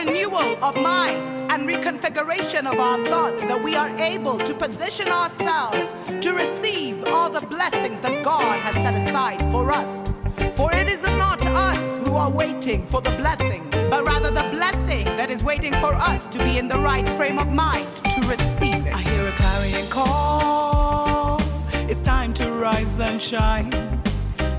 renewal of mind and reconfiguration of our thoughts that we are able to position ourselves to receive all the blessings that God has set aside for us. For it is not us who are waiting for the blessing, but rather the blessing that is waiting for us to be in the right frame of mind to receive it. I hear a clarion call. It's time to rise and shine.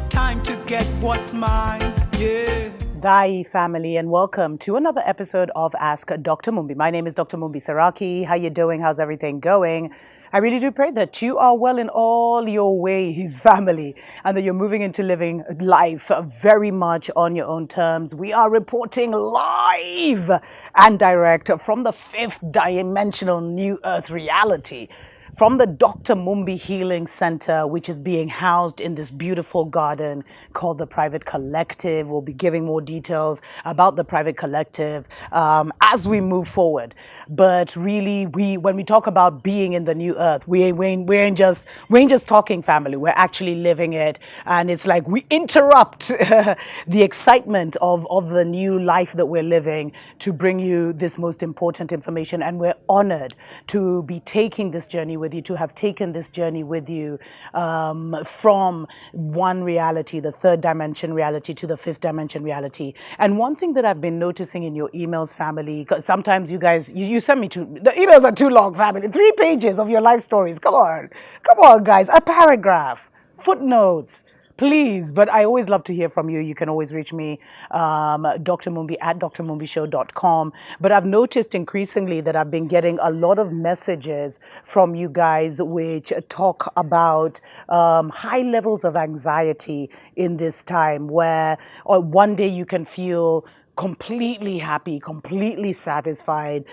Time to get what's mine. Yeah. Dai family, and welcome to another episode of Ask Dr. Mumbi. My name is Dr. Mumbi Saraki. How you doing? How's everything going? I really do pray that you are well in all your ways, family, and that you're moving into living life very much on your own terms. We are reporting live and direct from the fifth dimensional New Earth reality, from the Dr. Mumbi Healing Center, which is being housed in this beautiful garden called the Private Collective. We'll be giving more details about the Private Collective as we move forward. But really, when we talk about being in the new earth, we ain't just talking, family. We're actually living it, and it's like we interrupt the excitement of the new life that we're living to bring you this most important information. And we're honored to be taking this journey with you, to have taken this journey with you from one reality, the third dimension reality, to the fifth dimension reality. And one thing that I've been noticing in your emails, family, because sometimes you guys, you send me the emails are too long, family. 3 pages of your life stories. Come on, guys. A paragraph, footnotes. Please, but I always love to hear from you. You can always reach me, Dr. Mumbi at drmumbishow.com. But I've noticed increasingly that I've been getting a lot of messages from you guys which talk about high levels of anxiety in this time, where one day you can feel completely happy, completely satisfied,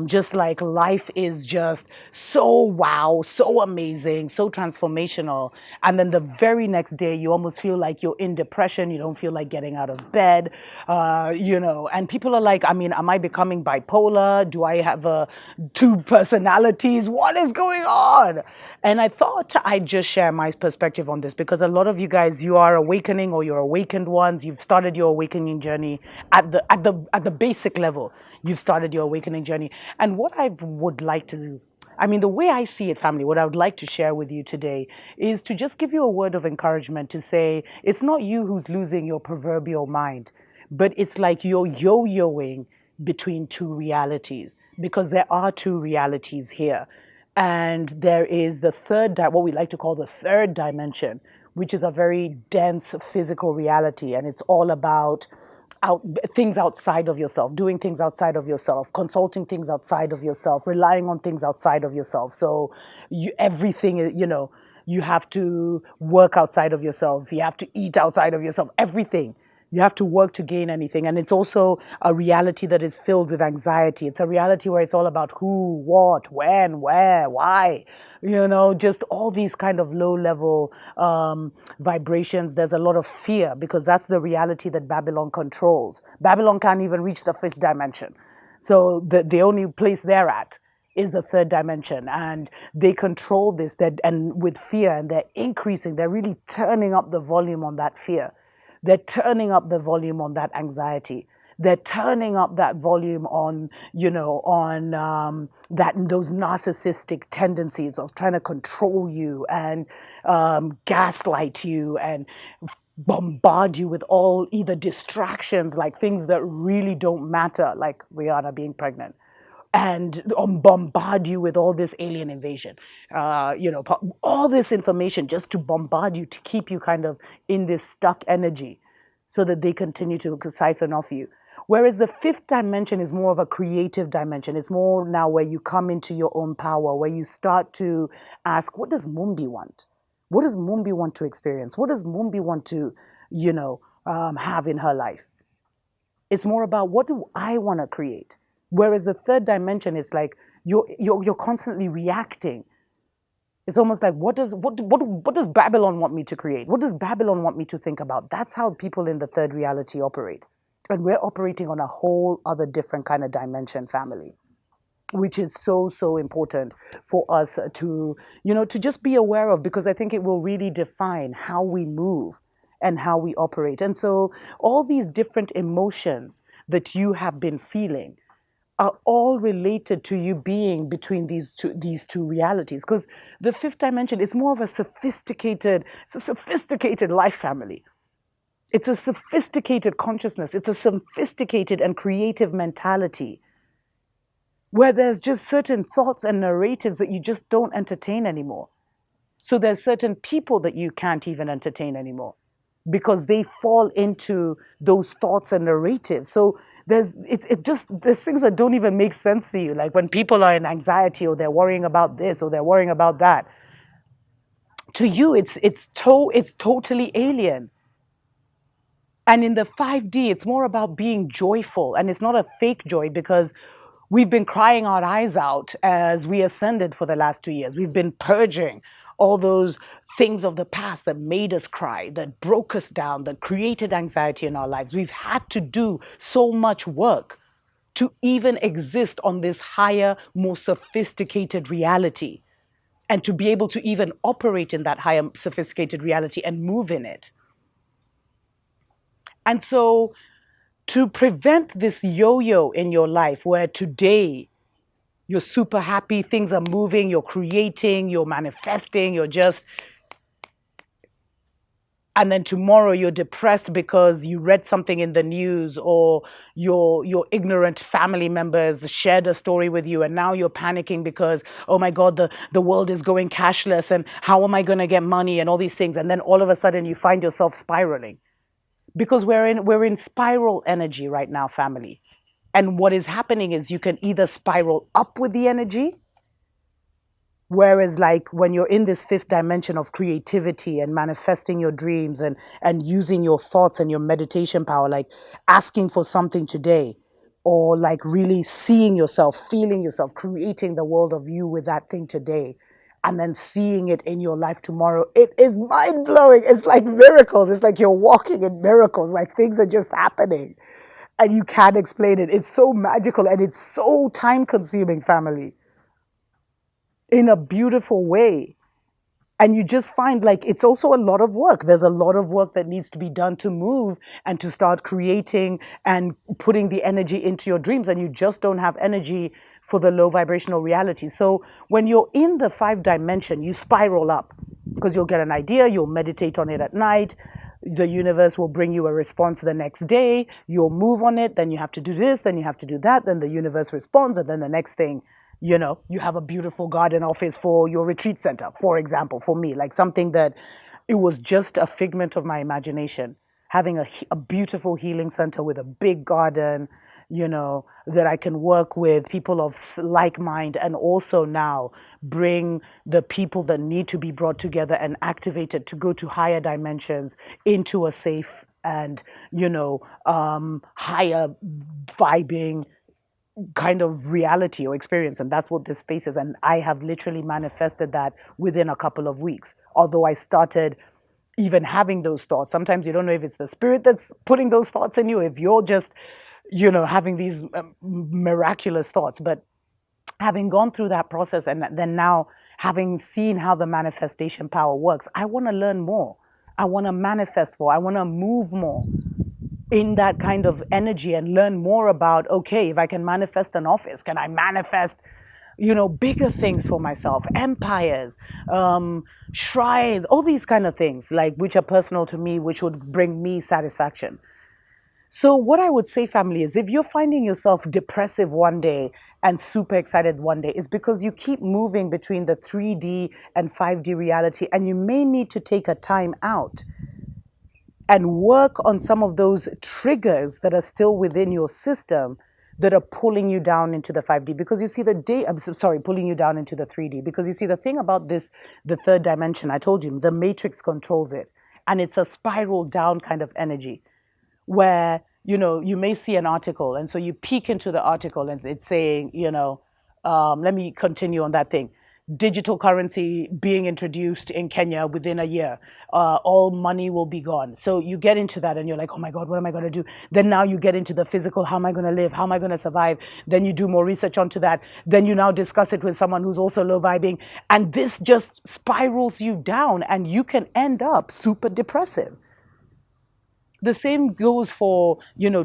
just like life is just so wow, so amazing, so transformational. And then the very next day, you almost feel like you're in depression. You don't feel like getting out of bed, and people are like, am I becoming bipolar? Do I have 2 personalities? What is going on? And I thought I'd just share my perspective on this, because a lot of you guys, you are awakening, or you're awakened ones. You've started your awakening journey at the basic level. You've started your awakening journey. And what I would like to do, the way I see it, family, what I would like to share with you today is to just give you a word of encouragement, to say it's not you who's losing your proverbial mind, but it's like you're yo-yoing between 2 realities, because there are 2 realities here. And there is the third, what we like to call the third dimension, which is a very dense physical reality. And it's all about things outside of yourself, doing things outside of yourself, consulting things outside of yourself, relying on things outside of yourself. So everything, you have to work outside of yourself. You have to eat outside of yourself, everything. You have to work to gain anything. And it's also a reality that is filled with anxiety. It's a reality where it's all about who, what, when, where, why, just all these kind of low-level vibrations. There's a lot of fear, because that's the reality that Babylon controls. Babylon can't even reach the 5th dimension. So the only place they're at is the 3rd dimension, and they control this, and with fear, and they're increasing. They're really turning up the volume on that fear. They're turning up the volume on that anxiety. They're turning up that volume on, those narcissistic tendencies of trying to control you and gaslight you and bombard you with all either distractions, like things that really don't matter, like Rihanna being pregnant, and bombard you with all this alien invasion, all this information just to bombard you, to keep you kind of in this stuck energy, so that they continue to siphon off you. Whereas the 5th dimension is more of a creative dimension. It's more now where you come into your own power, where you start to ask, what does Mumbi want? What does Mumbi want to experience? What does Mumbi want to, have in her life? It's more about, what do I want to create? Whereas the 3rd dimension is like you're constantly reacting. It's almost like, what does Babylon want me to create? What does Babylon want me to think about? That's how people in the 3rd reality operate. And we're operating on a whole other different kind of dimension, family, which is so, so important for us to just be aware of, because I think it will really define how we move and how we operate. And so all these different emotions that you have been feeling are all related to you being between these two realities. Because the fifth dimension is more of it's a sophisticated life family. It's a sophisticated consciousness. It's a sophisticated and creative mentality where there's just certain thoughts and narratives that you just don't entertain anymore. So there's certain people that you can't even entertain anymore because they fall into those thoughts and narratives. So there's things that don't even make sense to you. Like when people are in anxiety or they're worrying about this or they're worrying about that. To you, it's totally alien. And in the 5D, it's more about being joyful. And it's not a fake joy because we've been crying our eyes out as we ascended for the last 2 years. We've been purging all those things of the past that made us cry, that broke us down, that created anxiety in our lives. We've had to do so much work to even exist on this higher, more sophisticated reality and to be able to even operate in that higher, sophisticated reality and move in it. And so to prevent this yo-yo in your life where today you're super happy, things are moving, you're creating, you're manifesting, and then tomorrow you're depressed because you read something in the news or your ignorant family members shared a story with you and now you're panicking because, oh my God, the world is going cashless and how am I going to get money and all these things. And then all of a sudden you find yourself spiraling because we're in spiral energy right now, family. And what is happening is you can either spiral up with the energy, whereas like when you're in this fifth dimension of creativity and manifesting your dreams and using your thoughts and your meditation power, like asking for something today, or like really seeing yourself, feeling yourself, creating the world of you with that thing today, and then seeing it in your life tomorrow, it is mind-blowing. It's like miracles. It's like you're walking in miracles, like things are just happening. And you can't explain it. It's so magical and it's so time-consuming, family, in a beautiful way. And you just find like it's also a lot of work. There's a lot of work that needs to be done to move and to start creating and putting the energy into your dreams. And you just don't have energy for the low vibrational reality. So when you're in the 5 dimension, you spiral up because you'll get an idea, you'll meditate on it at night. The universe will bring you a response the next day. You'll move on it. Then you have to do this. Then you have to do that. Then the universe responds. And then the next thing, you have a beautiful garden office for your retreat center, for example, for me, like something that it was just a figment of my imagination, having a beautiful healing center with a big garden, that I can work with people of like mind and also now bring the people that need to be brought together and activated to go to higher dimensions into a safe and, higher vibing kind of reality or experience. And that's what this space is. And I have literally manifested that within a couple of weeks. Although I started even having those thoughts. Sometimes you don't know if it's the spirit that's putting those thoughts in you, if you're just having these miraculous thoughts. But having gone through that process and then now having seen how the manifestation power works, I want to learn more. I want to manifest more. I want to move more in that kind of energy and learn more about, okay, if I can manifest an office, can I manifest, bigger things for myself, empires, shrines, all these kind of things, like which are personal to me, which would bring me satisfaction. So what I would say, family, is if you're finding yourself depressive one day and super excited one day, it's because you keep moving between the 3D and 5D reality, and you may need to take a time out and work on some of those triggers that are still within your system that are pulling you down into the 5D. Because you see pulling you down into the 3D. Because you see, the thing about this, the third dimension, I told you, the matrix controls it. And it's a spiral down kind of energy where, you may see an article. And so you peek into the article and it's saying, let me continue on that thing. Digital currency being introduced in Kenya within a year. All money will be gone. So you get into that and you're like, oh my God, what am I going to do? Then now you get into the physical. How am I going to live? How am I going to survive? Then you do more research onto that. Then you now discuss it with someone who's also low vibing. And this just spirals you down and you can end up super depressive. the same goes for,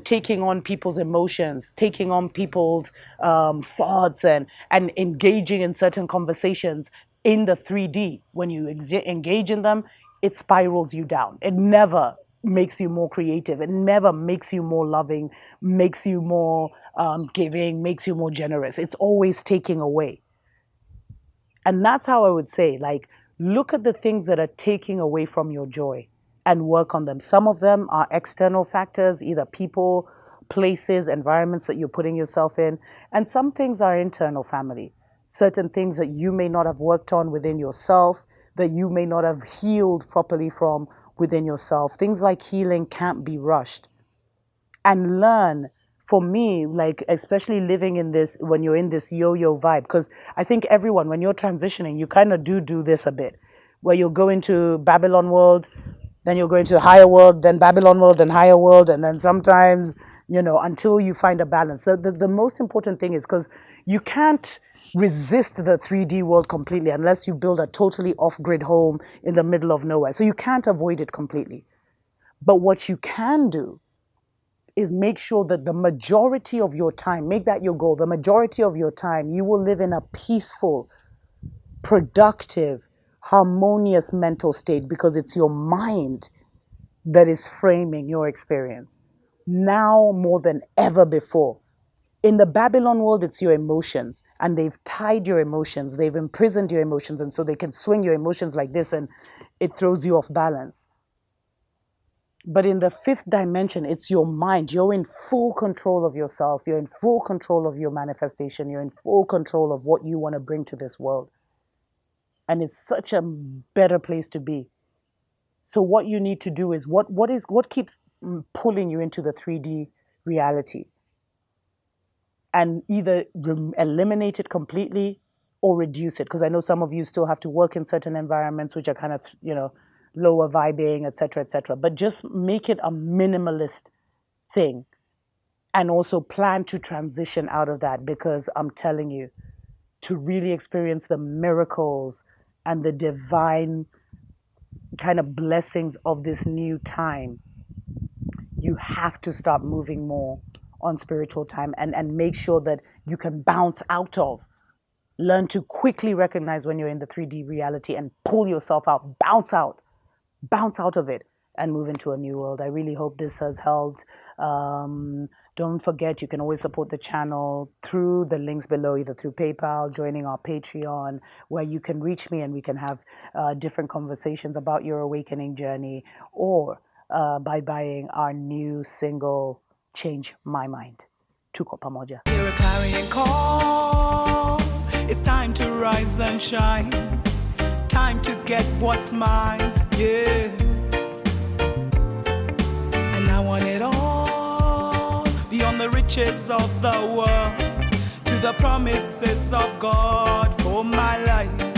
taking on people's emotions, taking on people's thoughts, and engaging in certain conversations in the 3D. When you engage in them, it spirals you down. It never makes you more creative. It never makes you more loving, makes you more giving, makes you more generous. It's always taking away. And that's how I would say, like, look at the things that are taking away from your joy and work on them. Some of them are external factors, either people, places, environments that you're putting yourself in. And some things are internal, family. Certain things that you may not have worked on within yourself, that you may not have healed properly from within yourself. Things like healing can't be rushed. And learn, for me, like, especially living in this, when you're in this yo-yo vibe, because I think everyone, when you're transitioning, you kind of do this a bit, where you'll go into Babylon world, then you'll go into the higher world, then Babylon world, then higher world, and then sometimes, until you find a balance. The most important thing is, because you can't resist the 3D world completely unless you build a totally off-grid home in the middle of nowhere. So you can't avoid it completely. But what you can do is make sure that the majority of your time, make that your goal, the majority of your time, you will live in a peaceful, productive, harmonious mental state, because it's your mind that is framing your experience now more than ever before. In the Babylon world, it's your emotions, and they've tied your emotions, they've imprisoned your emotions, and so they can swing your emotions like this, and it throws you off balance. But in the fifth dimension, it's your mind. You're in full control of yourself. You're in full control of your manifestation. You're in full control of what you want to bring to this world. And it's such a better place to be. So what you need to do is, what keeps pulling you into the 3D reality? And either eliminate it completely or reduce it. Because I know some of you still have to work in certain environments which are kind of, lower vibing, etc., etc. But just make it a minimalist thing, and also plan to transition out of that, because I'm telling you, to really experience the miracles and the divine kind of blessings of this new time, you have to start moving more on spiritual time, and make sure that you can bounce out of. Learn to quickly recognize when you're in the 3D reality and pull yourself out, bounce out of it, and move into a new world. I really hope this has helped. Don't forget, you can always support the channel through the links below, either through PayPal, joining our Patreon, where you can reach me and we can have different conversations about your awakening journey, or by buying our new single, Change My Mind. Tuko pamoja. Hear a clarion call. It's time to rise and shine. Time to get what's mine, yeah. And I want it all, beyond the riches of the world, to the promises of God for my life.